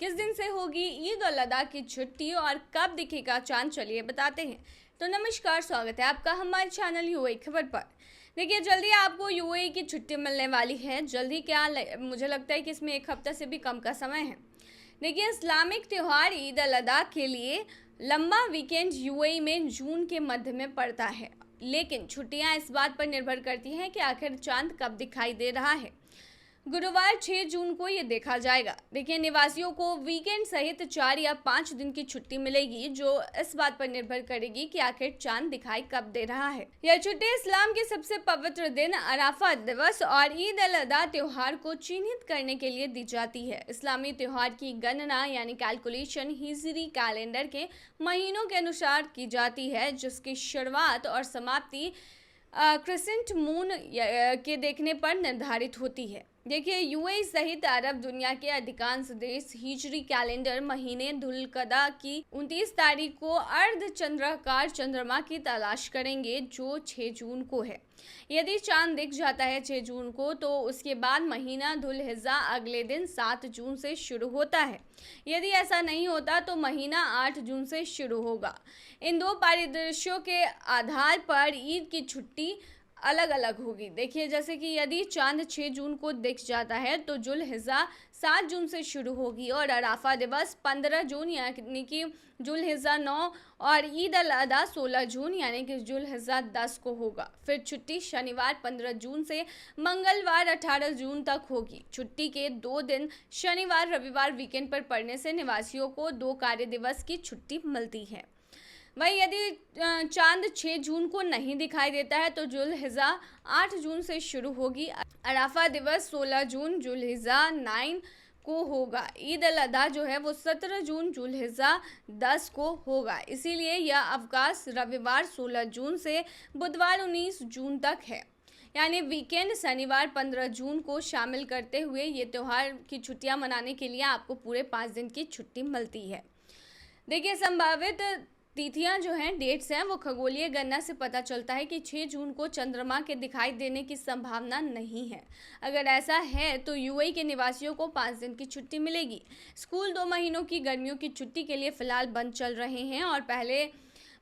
किस दिन से होगी ईद उल अदा की छुट्टी और कब दिखेगा चांद, चलिए बताते हैं। तो नमस्कार, स्वागत है आपका हमारे चैनल यूएई खबर पर। देखिए, जल्दी आपको यूएई की छुट्टी मिलने वाली है। जल्दी क्या, मुझे लगता है कि इसमें एक हफ्ता से भी कम का समय है। देखिए, इस्लामिक त्यौहार ईद उल अदा के लिए लंबा वीकेंड यूएई में जून के मध्य में पड़ता है, लेकिन छुट्टियां इस बात पर निर्भर करती हैं कि आखिर चांद कब दिखाई दे रहा है। गुरुवार 6 जून को ये देखा जाएगा। देखिए, निवासियों को वीकेंड सहित 4 या 5 दिन की छुट्टी मिलेगी, जो इस बात पर निर्भर करेगी कि आखिर चांद दिखाई कब दे रहा है। यह छुट्टी इस्लाम के सबसे पवित्र दिन अराफा दिवस और ईद उल अदा त्योहार को चिन्हित करने के लिए दी जाती है। इस्लामी त्योहार की गणना यानी कैलकुलेशन हिजरी कैलेंडर के महीनों के अनुसार की जाती है, जिसकी शुरुआत और समाप्ति क्रिसेंट मून के देखने पर निर्धारित होती है। देखिए, यूएई सहित अरब दुनिया के अधिकांश देश हिजरी कैलेंडर महीने धुलकदा की 29 तारीख को अर्ध चंद्राकार चंद्रमा की तलाश करेंगे, जो 6 जून को है। यदि चांद दिख जाता है 6 जून को, तो उसके बाद महीना धुल-हिज्जा अगले दिन 7 जून से शुरू होता है। यदि ऐसा नहीं होता तो महीना 8 जून से शुरू होगा। इन दो परिदृश्यों के आधार पर ईद की छुट्टी अलग अलग होगी। देखिए, जैसे कि यदि चांद 6 जून को दिख जाता है तो जुल हिज्जा 7 जून से शुरू होगी और अराफा दिवस 15 जून यानी कि जुल हिज्जा 9 और ईद उल अदा 16 जून यानी कि जुल हिज्जा 10 को होगा। फिर छुट्टी शनिवार 15 जून से मंगलवार 18 जून तक होगी। छुट्टी के 2 दिन शनिवार रविवार वीकेंड पर पड़ने से निवासियों को 2 कार्य दिवस की छुट्टी मिलती है। वही यदि चांद 6 जून को नहीं दिखाई देता है तो जुल्हिज्जा 8 जून से शुरू होगी। अराफा दिवस 16 जून जुल्हिज्जा 9 को होगा। ईद उल अदा जो है वो 17 जून जुल्हिज्जा 10 को होगा। इसीलिए यह अवकाश रविवार 16 जून से बुधवार 19 जून तक है, यानी वीकेंड शनिवार 15 जून को शामिल करते हुए ये त्यौहार की छुट्टियां मनाने के लिए आपको पूरे 5 दिन की छुट्टी मिलती है। देखिए, संभावित तिथियां जो हैं, डेट्स हैं, वो खगोलीय गणना से पता चलता है कि 6 जून को चंद्रमा के दिखाई देने की संभावना नहीं है। अगर ऐसा है तो यूएई के निवासियों को 5 दिन की छुट्टी मिलेगी। स्कूल 2 महीनों की गर्मियों की छुट्टी के लिए फिलहाल बंद चल रहे हैं और पहले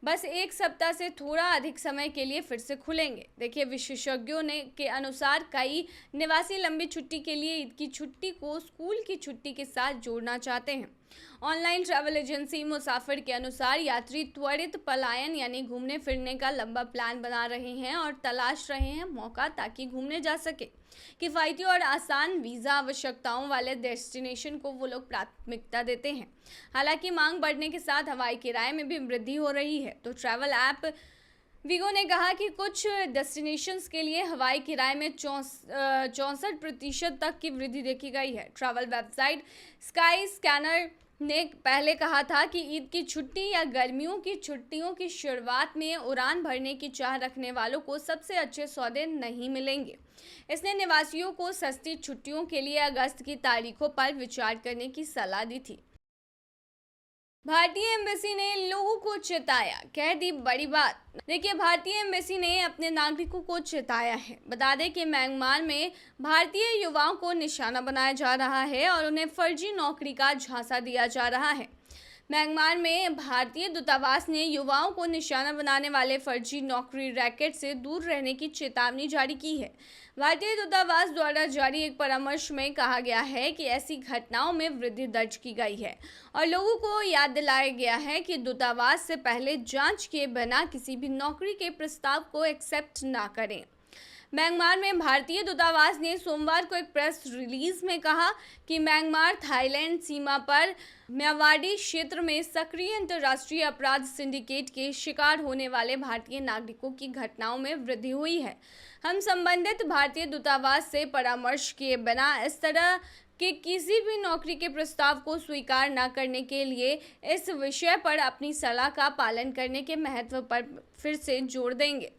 बस 1 सप्ताह से थोड़ा अधिक समय के लिए फिर से खुलेंगे। देखिए, विशेषज्ञों के अनुसार कई निवासी लंबी छुट्टी के लिए ईद की छुट्टी को स्कूल की छुट्टी के साथ जोड़ना चाहते हैं। ऑनलाइन ट्रैवल एजेंसी मुसाफिर के अनुसार यात्री त्वरित पलायन यानी घूमने फिरने का लंबा प्लान बना रहे हैं और तलाश रहे हैं मौका ताकि घूमने जा सके। किफ़ायती और आसान वीज़ा आवश्यकताओं वाले डेस्टिनेशन को वो लोग प्राथमिकता देते हैं। हालांकि मांग बढ़ने के साथ हवाई किराए में भी वृद्धि हो रही है। तो ट्रैवल ऐप वीगो ने कहा कि कुछ डेस्टिनेशंस के लिए हवाई किराए में 64% तक की वृद्धि देखी गई है। ट्रैवल वेबसाइट स्काई स्कैनर ने पहले कहा था कि ईद की छुट्टी या गर्मियों की छुट्टियों की शुरुआत में उड़ान भरने की चाह रखने वालों को सबसे अच्छे सौदे नहीं मिलेंगे। इसने निवासियों को सस्ती छुट्टियों के लिए अगस्त की तारीखों पर विचार करने की सलाह दी थी। भारतीय एम्बेसी ने लोगों को चेताया, कह दी बड़ी बात। देखिए, भारतीय एम्बेसी ने अपने नागरिकों को चेताया है। बता दें कि म्यांमार में भारतीय युवाओं को निशाना बनाया जा रहा है और उन्हें फर्जी नौकरी का झांसा दिया जा रहा है। म्यांमार में भारतीय दूतावास ने युवाओं को निशाना बनाने वाले फर्जी नौकरी रैकेट से दूर रहने की चेतावनी जारी की है। भारतीय दूतावास द्वारा जारी एक परामर्श में कहा गया है कि ऐसी घटनाओं में वृद्धि दर्ज की गई है और लोगों को याद दिलाया गया है कि दूतावास से पहले जांच किए बिना किसी भी नौकरी के प्रस्ताव को एक्सेप्ट ना करें। म्यांमार में भारतीय दूतावास ने सोमवार को एक प्रेस रिलीज में कहा कि म्यांमार थाईलैंड सीमा पर मेवाड़ी क्षेत्र में सक्रिय अंतर्राष्ट्रीय अपराध सिंडिकेट के शिकार होने वाले भारतीय नागरिकों की घटनाओं में वृद्धि हुई है। हम संबंधित भारतीय दूतावास से परामर्श किए बिना इस तरह कि किसी भी नौकरी के प्रस्ताव को स्वीकार न करने के लिए इस विषय पर अपनी सलाह का पालन करने के महत्व पर फिर से जोर देंगे।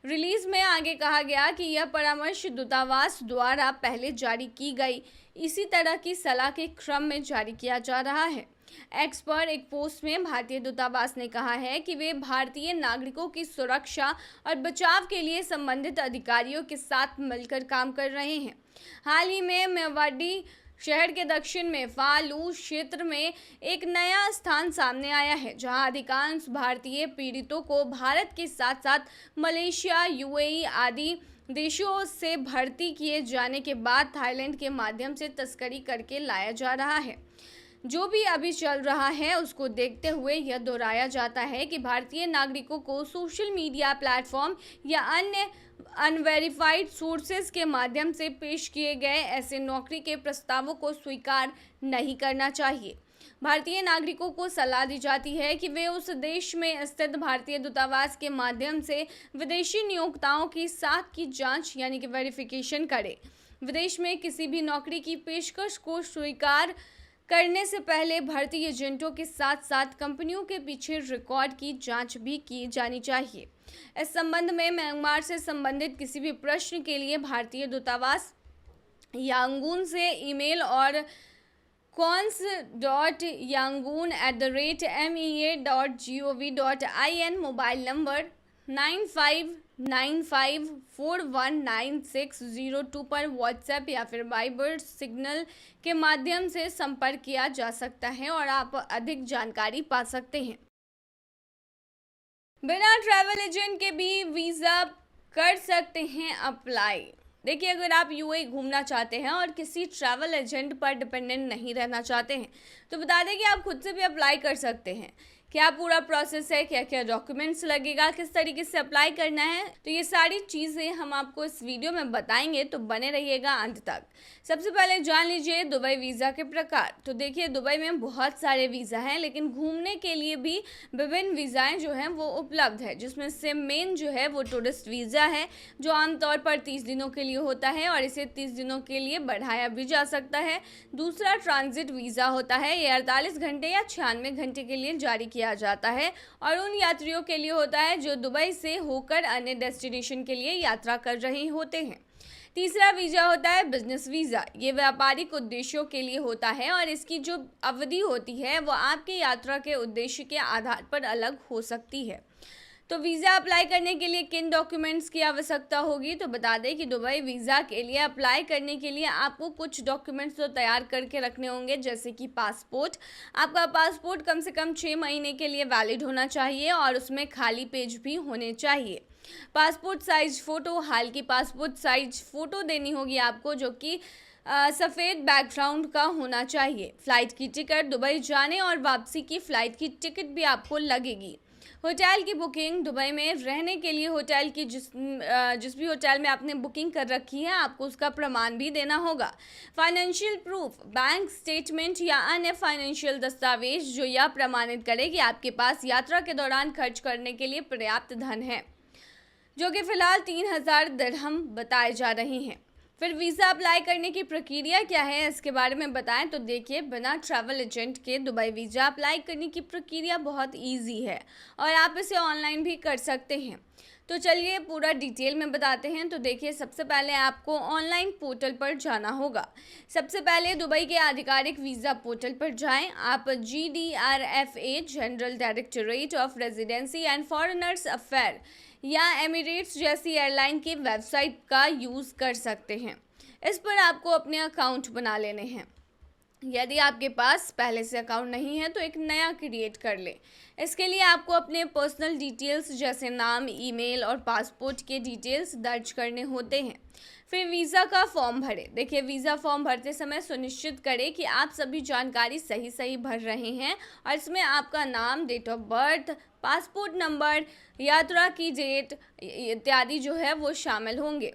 रिलीज में आगे कहा गया कि यह परामर्श दूतावास द्वारा पहले जारी की गई इसी तरह की सलाह के क्रम में जारी किया जा रहा है। एक्स पर एक पोस्ट में भारतीय दूतावास ने कहा है कि वे भारतीय नागरिकों की सुरक्षा और बचाव के लिए संबंधित अधिकारियों के साथ मिलकर काम कर रहे हैं। हाल ही में मेवाड़ी शहर के दक्षिण में फालू क्षेत्र में एक नया स्थान सामने आया है, जहां अधिकांश भारतीय पीड़ितों को भारत के साथ साथ मलेशिया, यूएई आदि देशों से भर्ती किए जाने के बाद थाईलैंड के माध्यम से तस्करी करके लाया जा रहा है। जो भी अभी चल रहा है उसको देखते हुए यह दोहराया जाता है कि भारतीय नागरिकों को सोशल मीडिया प्लेटफॉर्म या अन्य अनवेरिफाइड सोर्सेज के माध्यम से पेश किए गए ऐसे नौकरी के प्रस्तावों को स्वीकार नहीं करना चाहिए। भारतीय नागरिकों को सलाह दी जाती है कि वे उस देश में स्थित भारतीय दूतावास के माध्यम से विदेशी नियोक्ताओं की साख की जांच यानी कि वेरिफिकेशन करें। विदेश में किसी भी नौकरी की पेशकश को स्वीकार करने से पहले भर्ती एजेंटों के साथ साथ कंपनियों के पीछे रिकॉर्ड की जांच भी की जानी चाहिए। इस संबंध में म्यांमार से संबंधित किसी भी प्रश्न के लिए भारतीय दूतावास यांगून से ईमेल और cons.yangoon@mea.gov.in मोबाइल नंबर 9595419602 पर व्हाट्सएप या फिर वाइबर सिग्नल के माध्यम से संपर्क किया जा सकता है और आप अधिक जानकारी पा सकते हैं। बिना ट्रैवल एजेंट के भी वीज़ा कर सकते हैं अप्लाई। देखिए, अगर आप यूएई घूमना चाहते हैं और किसी ट्रैवल एजेंट पर डिपेंडेंट नहीं रहना चाहते हैं तो बता दें कि आप खुद से भी अप्लाई कर सकते हैं। क्या पूरा प्रोसेस है, क्या क्या डॉक्यूमेंट्स लगेगा, किस तरीके से अप्लाई करना है, तो ये सारी चीज़ें हम आपको इस वीडियो में बताएंगे, तो बने रहिएगा अंत तक। सबसे पहले जान लीजिए दुबई वीज़ा के प्रकार। तो देखिए, दुबई में बहुत सारे वीज़ा हैं, लेकिन घूमने के लिए भी विभिन्न वीज़ाएँ जो हैं वो उपलब्ध है, जिसमें से मेन जो है वो टूरिस्ट वीज़ा है, जो आमतौर पर 30 दिनों के लिए होता है और इसे 30 दिनों के लिए बढ़ाया भी जा सकता है। दूसरा ट्रांजिट वीज़ा होता है, ये 48 घंटे या 96 घंटे के लिए जारी किया जाता है और उन यात्रियों के लिए होता है जो दुबई से होकर अन्य डेस्टिनेशन के लिए यात्रा कर रहे होते हैं। तीसरा वीज़ा होता है बिजनेस वीज़ा। ये व्यापारिक उद्देश्यों के लिए होता है और इसकी जो अवधि होती है वो आपकी यात्रा के उद्देश्य के आधार पर अलग हो सकती है। तो वीज़ा अप्लाई करने के लिए किन डॉक्यूमेंट्स की आवश्यकता होगी, तो बता दें कि दुबई वीज़ा के लिए अप्लाई करने के लिए आपको कुछ डॉक्यूमेंट्स तो तैयार करके रखने होंगे, जैसे कि पासपोर्ट। आपका पासपोर्ट कम से कम 6 महीने के लिए वैलिड होना चाहिए और उसमें खाली पेज भी होने चाहिए। पासपोर्ट साइज फ़ोटो, हाल की पासपोर्ट साइज फ़ोटो देनी होगी आपको, जो कि सफ़ेद बैकग्राउंड का होना चाहिए। फ़्लाइट की टिकट, दुबई जाने और वापसी की फ़्लाइट की टिकट भी आपको लगेगी। होटल की बुकिंग, दुबई में रहने के लिए होटल की जिस भी होटल में आपने बुकिंग कर रखी है आपको उसका प्रमाण भी देना होगा। फाइनेंशियल प्रूफ, बैंक स्टेटमेंट या अन्य फाइनेंशियल दस्तावेज जो यह प्रमाणित करे कि आपके पास यात्रा के दौरान खर्च करने के लिए पर्याप्त धन है, जो कि फ़िलहाल 3000 दिरहम बताए जा रहे हैं। फिर वीज़ा अप्लाई करने की प्रक्रिया क्या है इसके बारे में बताएं तो देखिए, बिना ट्रैवल एजेंट के दुबई वीज़ा अप्लाई करने की प्रक्रिया बहुत इजी है और आप इसे ऑनलाइन भी कर सकते हैं। तो चलिए पूरा डिटेल में बताते हैं। तो देखिए, सबसे पहले आपको ऑनलाइन पोर्टल पर जाना होगा। सबसे पहले दुबई के आधिकारिक वीज़ा पोर्टल पर जाएं। आप GDRFA general directorate of residency and foreigners affair या एमिरेट्स जैसी एयरलाइन की वेबसाइट का यूज़ कर सकते हैं। इस पर आपको अपने अकाउंट बना लेने हैं। यदि आपके पास पहले से अकाउंट नहीं है तो एक नया क्रिएट कर लें। इसके लिए आपको अपने पर्सनल डिटेल्स जैसे नाम, ईमेल और पासपोर्ट के डिटेल्स दर्ज करने होते हैं। फिर वीज़ा का फॉर्म भरें। देखिए, वीज़ा फॉर्म भरते समय सुनिश्चित करें कि आप सभी जानकारी सही भर रहे हैं और इसमें आपका नाम, date of birth, passport number, यात्रा की डेट इत्यादि जो है वो शामिल होंगे।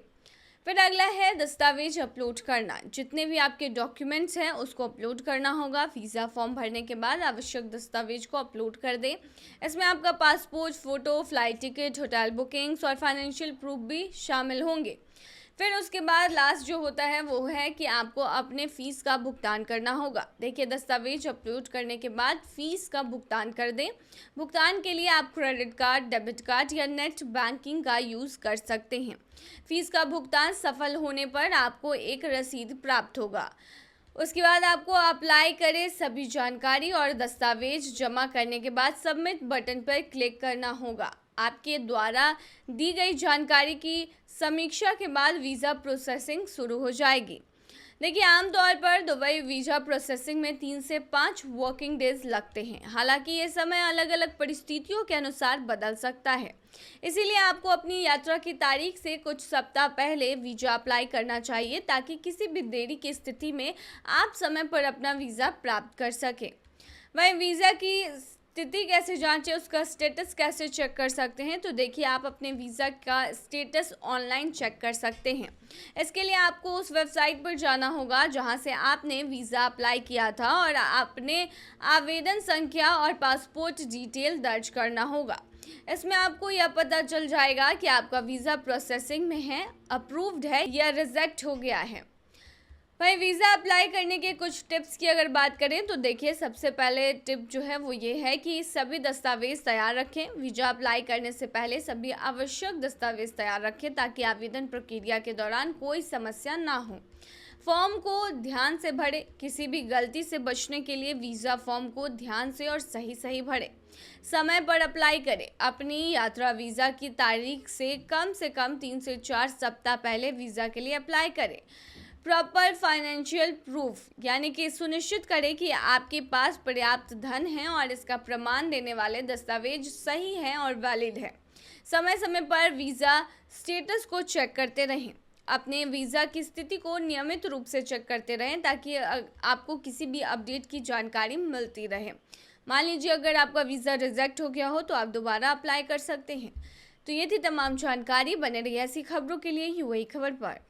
फिर अगला है दस्तावेज अपलोड करना। जितने भी आपके डॉक्यूमेंट्स हैं उसको अपलोड करना होगा। वीज़ा फॉर्म भरने के बाद आवश्यक दस्तावेज को अपलोड कर दें। इसमें आपका passport, photo, flight ticket, hotel bookings और फाइनेंशियल प्रूफ भी शामिल होंगे। फिर उसके बाद लास्ट जो होता है वो है कि आपको अपने फ़ीस का भुगतान करना होगा। देखिए, दस्तावेज अपलोड करने के बाद फ़ीस का भुगतान कर दें। भुगतान के लिए आप क्रेडिट कार्ड, डेबिट कार्ड या नेट बैंकिंग का यूज़ कर सकते हैं। फ़ीस का भुगतान सफल होने पर आपको एक रसीद प्राप्त होगा। उसके बाद आपको अप्लाई करें सभी जानकारी और दस्तावेज जमा करने के बाद सबमिट बटन पर क्लिक करना होगा। आपके द्वारा दी गई जानकारी की समीक्षा के बाद वीज़ा प्रोसेसिंग शुरू हो जाएगी। देखिए, आमतौर पर दुबई वीज़ा प्रोसेसिंग में 3 से 5 वर्किंग डेज लगते हैं। हालांकि ये समय अलग अलग परिस्थितियों के अनुसार बदल सकता है, इसीलिए आपको अपनी यात्रा की तारीख से कुछ सप्ताह पहले वीज़ा अप्लाई करना चाहिए ताकि किसी भी देरी की स्थिति में आप समय पर अपना वीज़ा प्राप्त कर सकें। वहीं वीज़ा की स्थिति कैसे जांचें, उसका स्टेटस कैसे चेक कर सकते हैं, तो देखिए, आप अपने वीज़ा का स्टेटस ऑनलाइन चेक कर सकते हैं। इसके लिए आपको उस वेबसाइट पर जाना होगा जहां से आपने वीज़ा अप्लाई किया था और अपने आवेदन संख्या और पासपोर्ट डिटेल दर्ज करना होगा। इसमें आपको यह पता चल जाएगा कि आपका वीज़ा प्रोसेसिंग में है, अप्रूव्ड है या रिजेक्ट हो गया है। भाई, वीज़ा अप्लाई करने के कुछ टिप्स की अगर बात करें तो देखिए, सबसे पहले टिप जो है वो ये है कि सभी दस्तावेज़ तैयार रखें। वीज़ा अप्लाई करने से पहले सभी आवश्यक दस्तावेज़ तैयार रखें ताकि आवेदन प्रक्रिया के दौरान कोई समस्या ना हो। फॉर्म को ध्यान से भरें। किसी भी गलती से बचने के लिए वीज़ा फॉर्म को ध्यान से और सही भरें। समय पर अप्लाई करें। अपनी यात्रा वीज़ा की तारीख से कम 3 से 4 सप्ताह पहले वीज़ा के लिए अप्लाई करें। प्रॉपर फाइनेंशियल प्रूफ, यानी कि सुनिश्चित करें कि आपके पास पर्याप्त धन है और इसका प्रमाण देने वाले दस्तावेज सही हैं और वैलिड है। समय समय पर वीज़ा स्टेटस को चेक करते रहें। अपने वीज़ा की स्थिति को नियमित रूप से चेक करते रहें ताकि आपको किसी भी अपडेट की जानकारी मिलती रहे। मान लीजिए, अगर आपका वीज़ा रिजेक्ट हो गया हो तो आप दोबारा अप्लाई कर सकते हैं। तो ये थी तमाम जानकारी। बने रहिए ऐसी खबरों के लिए यूएई खबर पर।